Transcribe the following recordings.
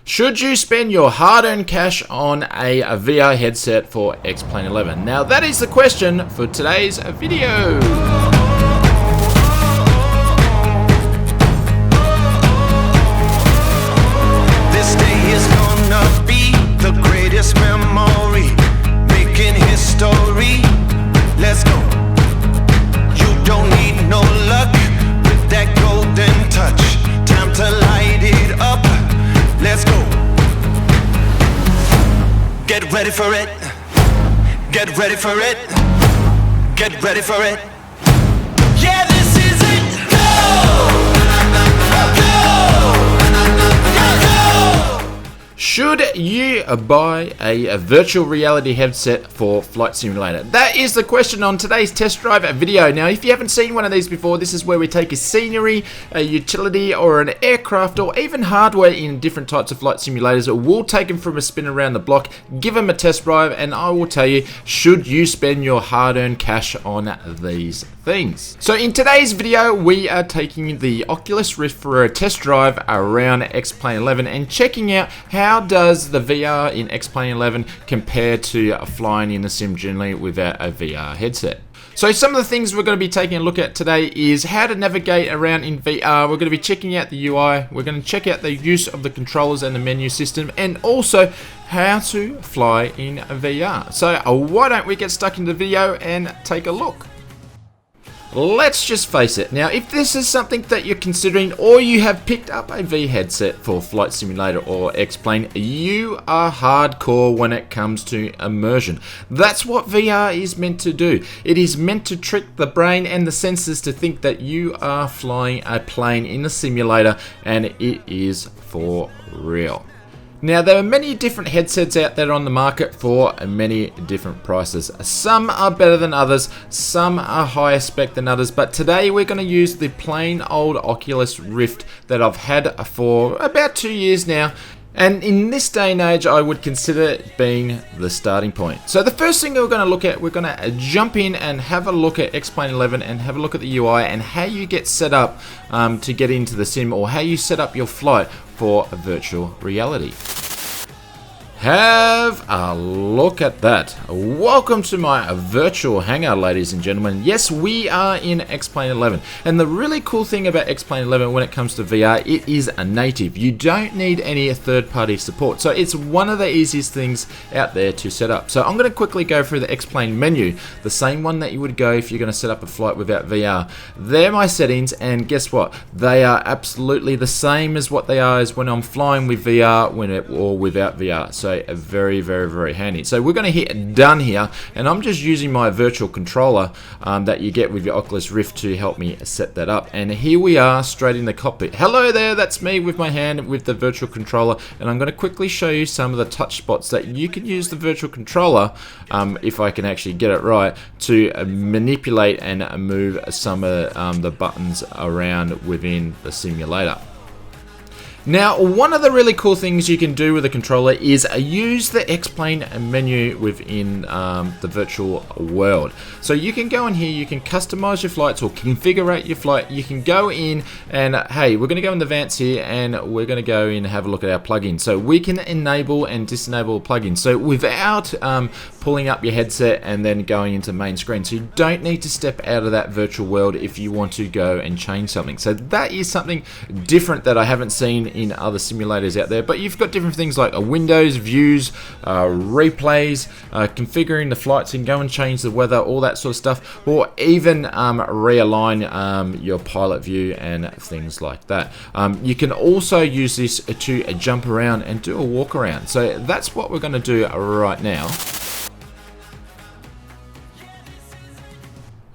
Should you spend your hard-earned cash on a VR headset for Xplane 11? Now that is the question for today's video. This day is gonna be the greatest memory, making history. Let's go. You don't need no luck with that golden touch. Time to light it up. Let's go. Get ready for it. Get ready for it. Get ready for it. Yeah, this is it. Go! Should you buy a virtual reality headset for Flight Simulator? That is the question on today's test drive video. Now, if you haven't seen one of these before, this is where we take a scenery, a utility, or an aircraft, or even hardware in different types of flight simulators. We'll take them from a spin around the block, give them a test drive, and I will tell you, should you spend your hard-earned cash on these things? So in today's video, we are taking the Oculus Rift for a test drive around Xplane 11 and checking out how does the VR in Xplane 11 compare to flying in the sim generally without a VR headset. So some of the things we're going to be taking a look at today is how to navigate around in VR. We're going to be checking out the UI, we're going to check out the use of the controllers and the menu system, and also how to fly in VR. So why don't we get stuck into the video and take a look. Let's just face it. Now, if this is something that you're considering or you have picked up a V headset for Flight Simulator or Xplane, you are hardcore when it comes to immersion. That's what VR is meant to do. It is meant to trick the brain and the senses to think that you are flying a plane in a simulator, and it is for real. Now, there are many different headsets out there on the market for many different prices. Some are better than others, some are higher spec than others, but today we're going to use the plain old Oculus Rift that I've had for about 2 years now. And in this day and age, I would consider it being the starting point. So the first thing we're going to look at, we're going to jump in and have a look at Xplane 11 and have a look at the UI and how you get set up to get into the sim, or how you set up your flight for virtual reality. Have a look at that. Welcome to my virtual hangout, ladies and gentlemen. Yes, we are in Xplane 11. And the really cool thing about Xplane 11 when it comes to VR, it is a native. You don't need any third-party support. So it's one of the easiest things out there to set up. So I'm going to quickly go through the Xplane menu, the same one that you would go if you're going to set up a flight without VR. They're my settings, and guess what? They are absolutely the same as what they are as when I'm flying with VR or without VR. So very, very, very handy. So we're going to hit done here, and I'm just using my virtual controller that you get with your Oculus Rift to help me set that up. And here we are straight in the cockpit. Hello there, that's me with my hand with the virtual controller, and I'm going to quickly show you some of the touch spots that you can use the virtual controller, if I can actually get it right, to manipulate and move some of the buttons around within the simulator. Now, one of the really cool things you can do with the controller is use the Xplane menu within the virtual world. So you can go in here, you can customize your flights or configure your flight. You can go in and, hey, we're going to go in the advanced here, and we're going to go in and have a look at our plugins. So we can enable and disable plugins. So without pulling up your headset and then going into main screen. So you don't need to step out of that virtual world if you want to go and change something. So that is something different that I haven't seen in other simulators out there. But you've got different things like windows, views, replays, configuring the flights and go and change the weather, all that sort of stuff, or even realign your pilot view and things like that. You can also use this to jump around and do a walk around. So that's what we're going to do right now.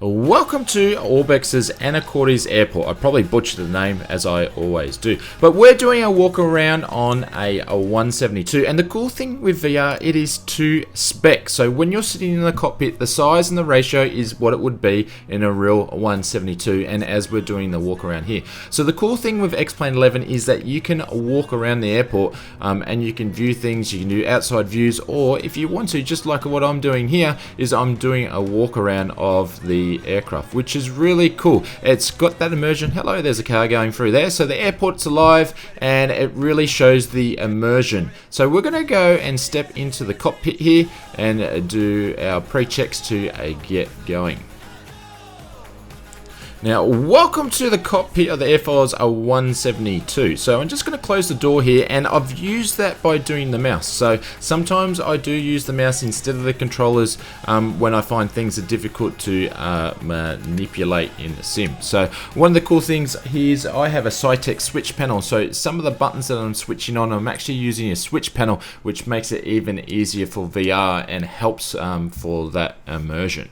Welcome to Orbex's Anacortes Airport. I probably butchered the name, as I always do. But we're doing a walk around on a 172. And the cool thing with VR, it is to spec. So when you're sitting in the cockpit, the size and the ratio is what it would be in a real 172. And as we're doing the walk around here. So the cool thing with Xplane 11 is that you can walk around the airport and you can view things. You can do outside views, or if you want to, just like what I'm doing here, is I'm doing a walk around of the the aircraft, which is really cool. It's got that immersion. Hello, there's a car going through there. So the airport's alive and it really shows the immersion. So we're going to go and step into the cockpit here and do our pre-checks to get going. Now, welcome to the cockpit of the Airforce 172. So I'm just going to close the door here, and I've used that by doing the mouse. So sometimes I do use the mouse instead of the controllers when I find things are difficult to manipulate in the sim. So one of the cool things is I have a Cytec switch panel. So some of the buttons that I'm switching on, I'm actually using a switch panel, which makes it even easier for VR and helps for that immersion.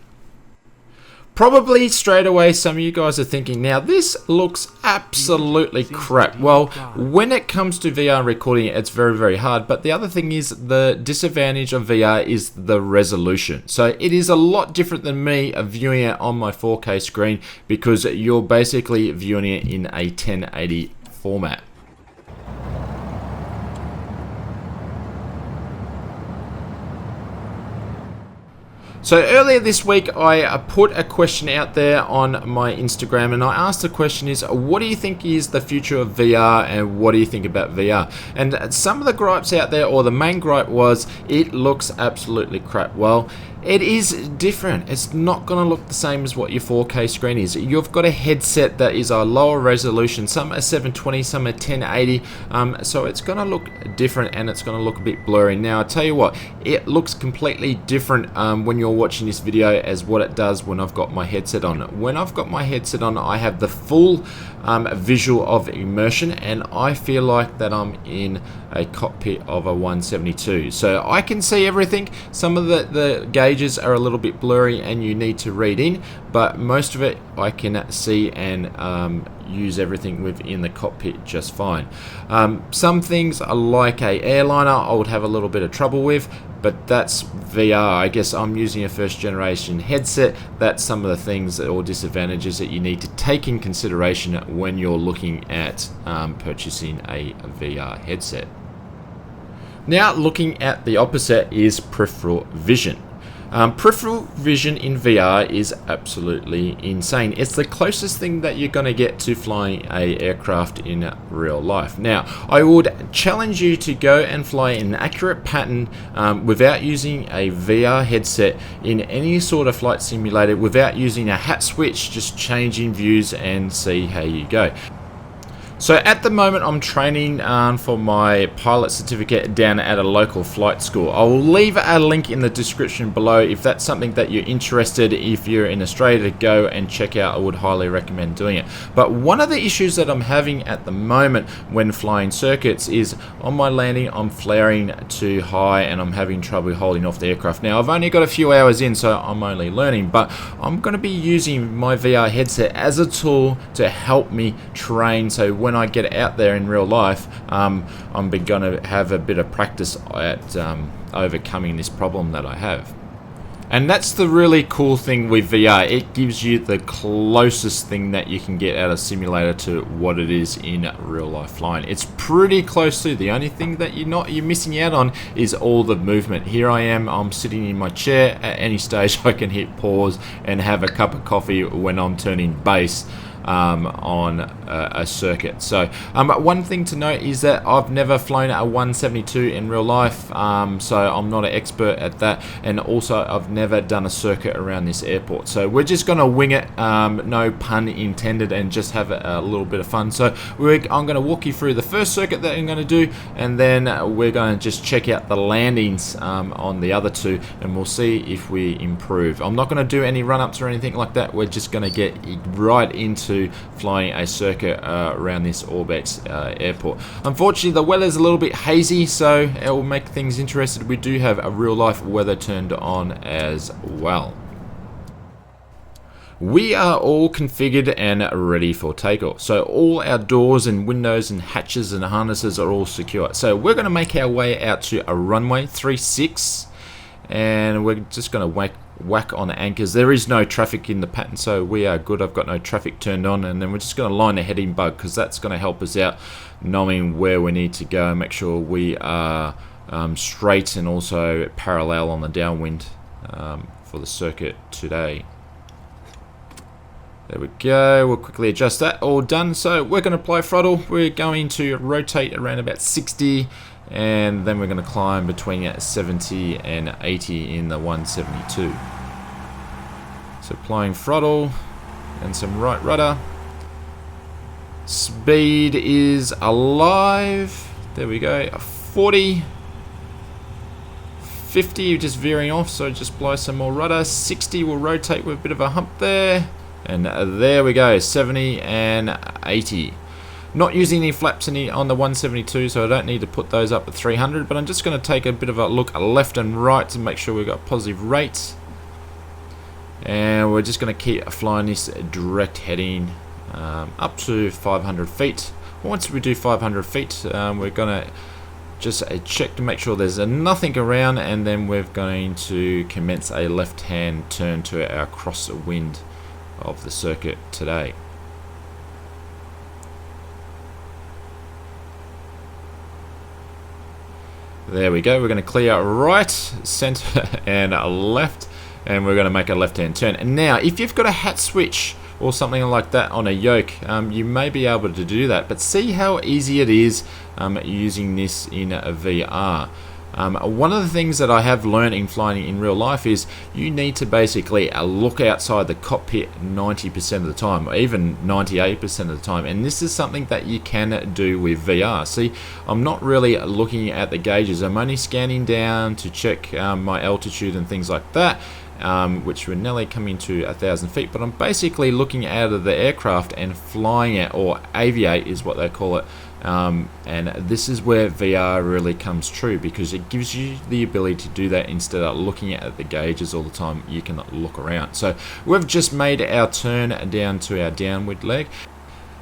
Probably straight away some of you guys are thinking, now this looks absolutely crap. Well, when it comes to VR recording, it's very, very hard. But the other thing is the disadvantage of VR is the resolution. So it is a lot different than me viewing it on my 4K screen, because you're basically viewing it in a 1080 format. So earlier this week, I put a question out there on my Instagram, and I asked the question is, what do you think is the future of VR, and what do you think about VR? And some of the gripes out there, or the main gripe was, it looks absolutely crap. Well, it is different. It's not going to look the same as what your 4K screen is. You've got a headset that is a lower resolution. Some are 720, some are 1080. So it's going to look different, and it's going to look a bit blurry. Now, I tell you what, it looks completely different when you're watching this video as what it does when I've got my headset on. When I've got my headset on, I have the full visual of immersion, and I feel like that I'm in a cockpit of a 172. So I can see everything. Some of the gauges are a little bit blurry and you need to read in, but most of it I can see and use everything within the cockpit just fine. Some things like a airliner I would have a little bit of trouble with, but that's VR. I guess I'm using a first generation headset. That's some of the things or disadvantages that you need to take in consideration when you're looking at purchasing a VR headset. Now, looking at the opposite is peripheral vision. Peripheral vision in VR is absolutely insane. It's the closest thing that you're going to get to flying a aircraft in real life. Now, I would challenge you to go and fly an accurate pattern without using a VR headset in any sort of flight simulator, without using a hat switch, just changing views and see how you go. So at the moment I'm training for my pilot certificate down at a local flight school. I will leave a link in the description below if that's something that you're interested. If you're in Australia, to go and check out, I would highly recommend doing it. But one of the issues that I'm having at the moment when flying circuits is on my landing I'm flaring too high and I'm having trouble holding off the aircraft. Now, I've only got a few hours in, so I'm only learning, but I'm going to be using my VR headset as a tool to help me train, so when I get out there in real life, I'm going to have a bit of practice at overcoming this problem that I have. And that's the really cool thing with VR. It gives you the closest thing that you can get out of simulator to what it is in real life flying. It's pretty close to. The only thing that you're missing out on is all the movement. Here I am, I'm sitting in my chair. At any stage I can hit pause and have a cup of coffee when I'm turning base on a circuit. So one thing to note is that I've never flown a 172 in real life, so I'm not an expert at that, and also I've never done a circuit around this airport. So we're just going to wing it, no pun intended, and just have a little bit of fun. So I'm going to walk you through the first circuit that I'm going to do, and then we're going to just check out the landings on the other two, and we'll see if we improve. I'm not going to do any run-ups or anything like that. We're just going to get right into flying a circuit around this Orbex airport. Unfortunately, the weather's a little bit hazy, so it will make things interesting. We do have a real life weather turned on as well. We are all configured and ready for takeoff. So all our doors and windows and hatches and harnesses are all secure. So we're going to make our way out to a runway 36, and we're just going to whack on the anchors. There is no traffic in the pattern, so we are good. I've got no traffic turned on, and then we're just going to line the heading bug, because that's going to help us out knowing where we need to go and make sure we are straight and also parallel on the downwind for the circuit today. There we go. We'll quickly adjust that. All done. So we're going to apply throttle. We're going to rotate around about 60, and then we're going to climb between 70 and 80 in the 172. So applying throttle and some right rudder. Speed is alive. There we go. 40. 50, just veering off, so just blow some more rudder. 60 will rotate with a bit of a hump there. And there we go, 70 and 80. Not using any flaps on the 172, so I don't need to put those up at 300, but I'm just going to take a bit of a look left and right to make sure we've got positive rates. And we're just going to keep flying this direct heading up to 500 feet. Once we do 500 feet, we're going to just check to make sure there's nothing around, and then we're going to commence a left-hand turn to our crosswind of the circuit today. There we go. We're going to clear right, center, and left, and we're going to make a left-hand turn. And now, if you've got a hat switch or something like that on a yoke, you may be able to do that, but see how easy it is using this in a VR. One of the things that I have learned in flying in real life is you need to basically look outside the cockpit 90% of the time, or even 98% of the time, and this is something that you can do with VR. See, I'm not really looking at the gauges, I'm only scanning down to check my altitude and things like that. Which we're nearly coming to 1,000 feet, but I'm basically looking out of the aircraft and flying it, or aviate is what they call it. And this is where VR really comes true, because it gives you the ability to do that instead of looking at the gauges all the time. You can look around. So we've just made our turn down to our downward leg.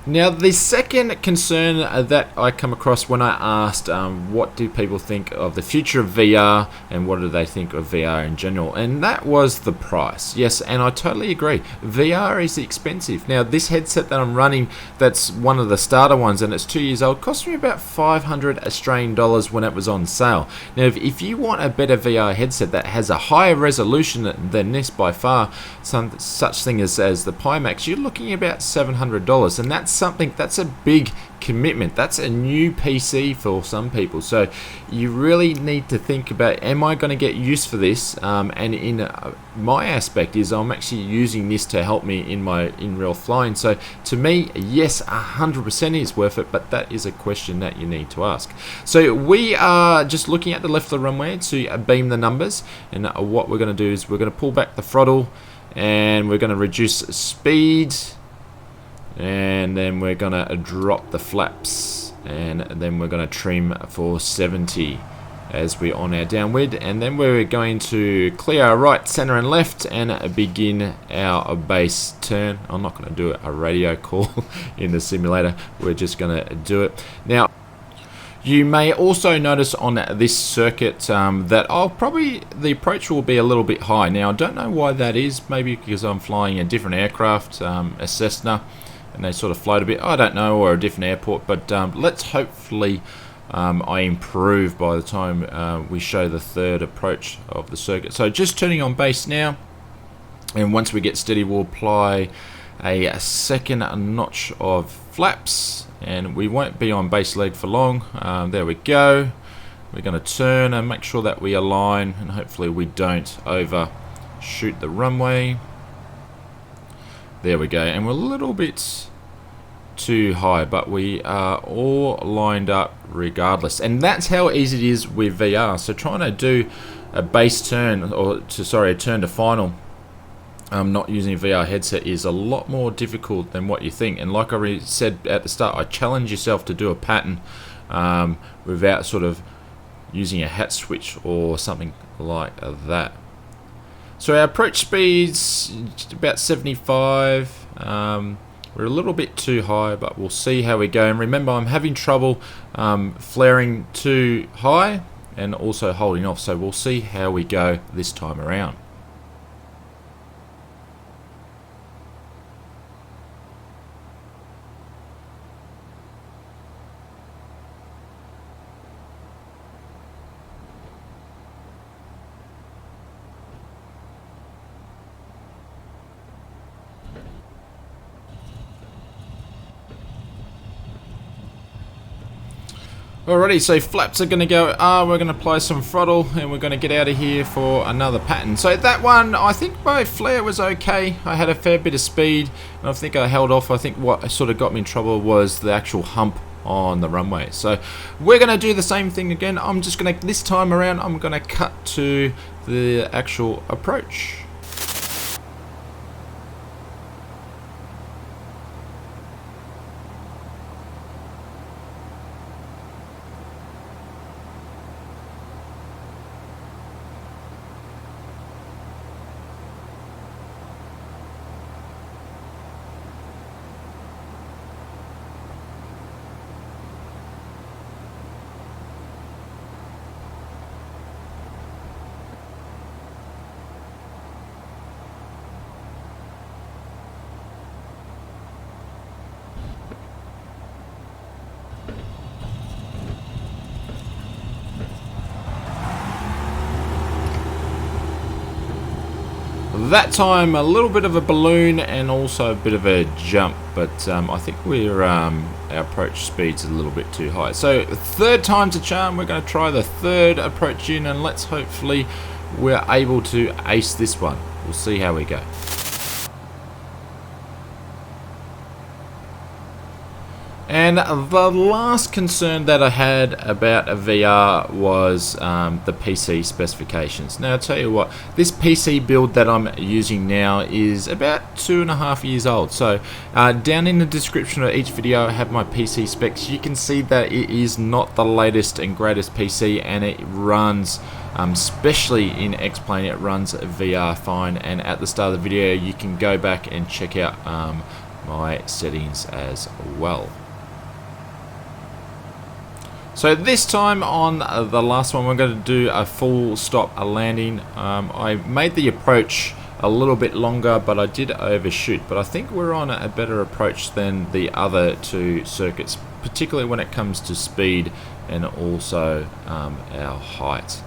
Now, the second concern that I come across when I asked what do people think of the future of VR and what do they think of VR in general, and that was the price. Yes, and I totally agree. VR is expensive. Now, this headset that I'm running, that's one of the starter ones, and it's 2 years old, cost me about 500 Australian dollars when it was on sale. Now, if you want a better VR headset that has a higher resolution than this by far, such thing as the Pimax, you're looking about $700, and that's a big commitment. That's a new PC for some people, so you really need to think about, am I going to get use for this? And in my aspect is I'm actually using this to help me in real flying. So to me, yes, 100% is worth it, but that is a question that you need to ask. So we are just looking at the left of the runway to beam the numbers, and what we're going to do is we're going to pull back the throttle, and we're going to reduce speed, and then we're gonna drop the flaps, and then we're gonna trim for 70 as we're on our downwind, and then we're going to clear our right, center, and left, and begin our base turn. I'm not going to do a radio call in the simulator. We're just going to do it now. You may also notice on this circuit that the approach will be a little bit high. Now, I don't know why that is. Maybe because I'm flying a different aircraft, a Cessna, and they sort of float a bit. I don't know, or a different airport. But let's hopefully I improve by the time we show the third approach of the circuit. So just turning on base now, and once we get steady, we'll apply a second notch of flaps, and we won't be on base leg for long. There we go. We're going to turn and make sure that we align, and hopefully we don't overshoot the runway. There we go, and we're a little bit too high, but we are all lined up regardless, and that's how easy it is with VR. So trying to do a base turn, a turn to final, not using a VR headset is a lot more difficult than what you think. And like I already said at the start, I challenge yourself to do a pattern without sort of using a hat switch or something like that. So our approach speed's about 75. We're a little bit too high, but we'll see how we go. And remember, I'm having trouble flaring too high and also holding off. So we'll see how we go this time around. Alrighty, so flaps are going to go, we're going to apply some throttle and we're going to get out of here for another pattern. So that one, I think my flare was okay. I had a fair bit of speed and I think I held off. I think what sort of got me in trouble was the actual hump on the runway. So we're going to do the same thing again. I'm just going to, this time around, I'm going to cut to the actual approach. That time a little bit of a balloon and also a bit of a jump, but I think our approach speed's a little bit too high. So third time's a charm. We're going to try the third approach in and let's hopefully we're able to ace this one. We'll see how we go. And the last concern that I had about a VR was the PC specifications. Now I'll tell you what, this PC build that I'm using now is about 2.5 years old. So down in the description of each video I have my PC specs. You can see that it is not the latest and greatest PC, and it runs, especially in Xplane, it runs VR fine. And at the start of the video you can go back and check out my settings as well. So this time on the last one, we're going to do a full stop landing. I made the approach a little bit longer, but I did overshoot. But I think we're on a better approach than the other two circuits, particularly when it comes to speed and also our height.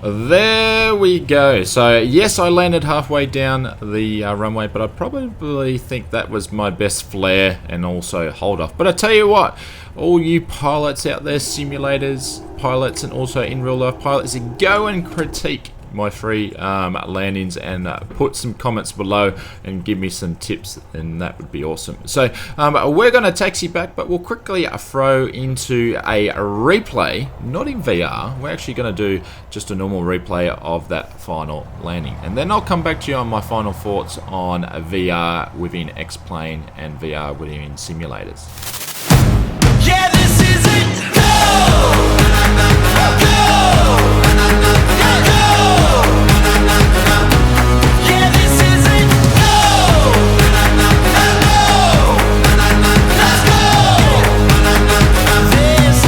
There we go. So yes, I landed halfway down the runway, but I probably think that was my best flare and also hold off. But I tell you what, all you pilots out there, simulators, pilots, and also in real life pilots, go and critique my free landings and put some comments below and give me some tips, and that would be awesome. So we're going to taxi back, but we'll quickly throw into a replay, not in VR. We're actually going to do just a normal replay of that final landing, and then I'll come back to you on my final thoughts on VR within Xplane and VR within simulators. Yeah, this is it. Go! Go! Yeah, this is it. Go! Go! Let's go! This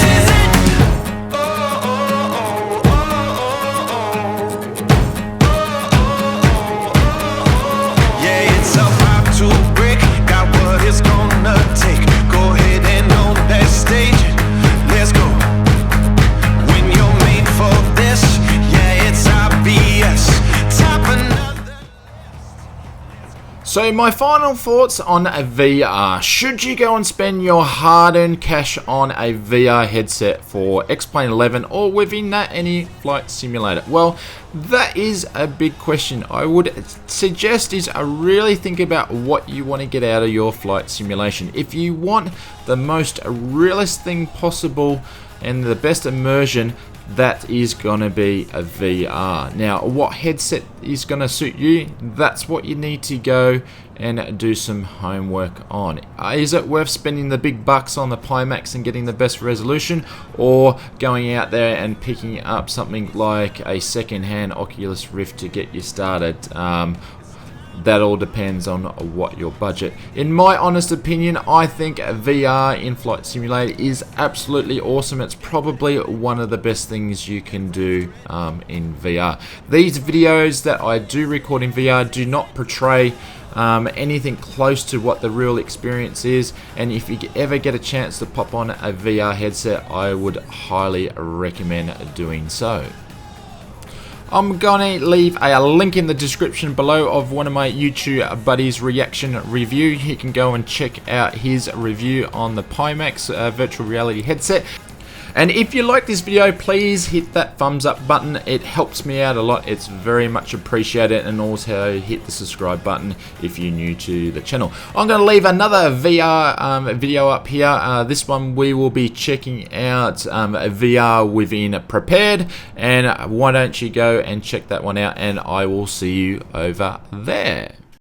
is it. Oh, oh, oh, oh, oh. Yeah, it's about to break. Got what it's gonna take. Go ahead and own that stage. Let's go. When you're made for this, yeah, it's obvious. Top another. So my final thoughts on a VR. Should you go and spend your hard-earned cash on a VR headset for Xplane 11 or within that any flight simulator? Well, that is a big question. I would suggest is really think about what you want to get out of your flight simulation. If you want the most realist thing possible and the best immersion, that is going to be a VR. Now, what headset is going to suit you? That's what you need to go and do some homework on. Is it worth spending the big bucks on the Pimax and getting the best resolution, or going out there and picking up something like a second-hand Oculus Rift to get you started? That all depends on what your budget. In my honest opinion, I think VR in-flight simulator is absolutely awesome. It's probably one of the best things you can do in VR. These videos that I do record in VR do not portray anything close to what the real experience is, and if you ever get a chance to pop on a VR headset, I would highly recommend doing so. I'm going to leave a link in the description below of one of my YouTube buddies' reaction review. You can go and check out his review on the Pimax virtual reality headset. And if you like this video, please hit that thumbs up button. It helps me out a lot. It's very much appreciated. And also hit the subscribe button if you're new to the channel. I'm going to leave another VR video up here. This one we will be checking out VR within Prepared. And why don't you go and check that one out, and I will see you over there.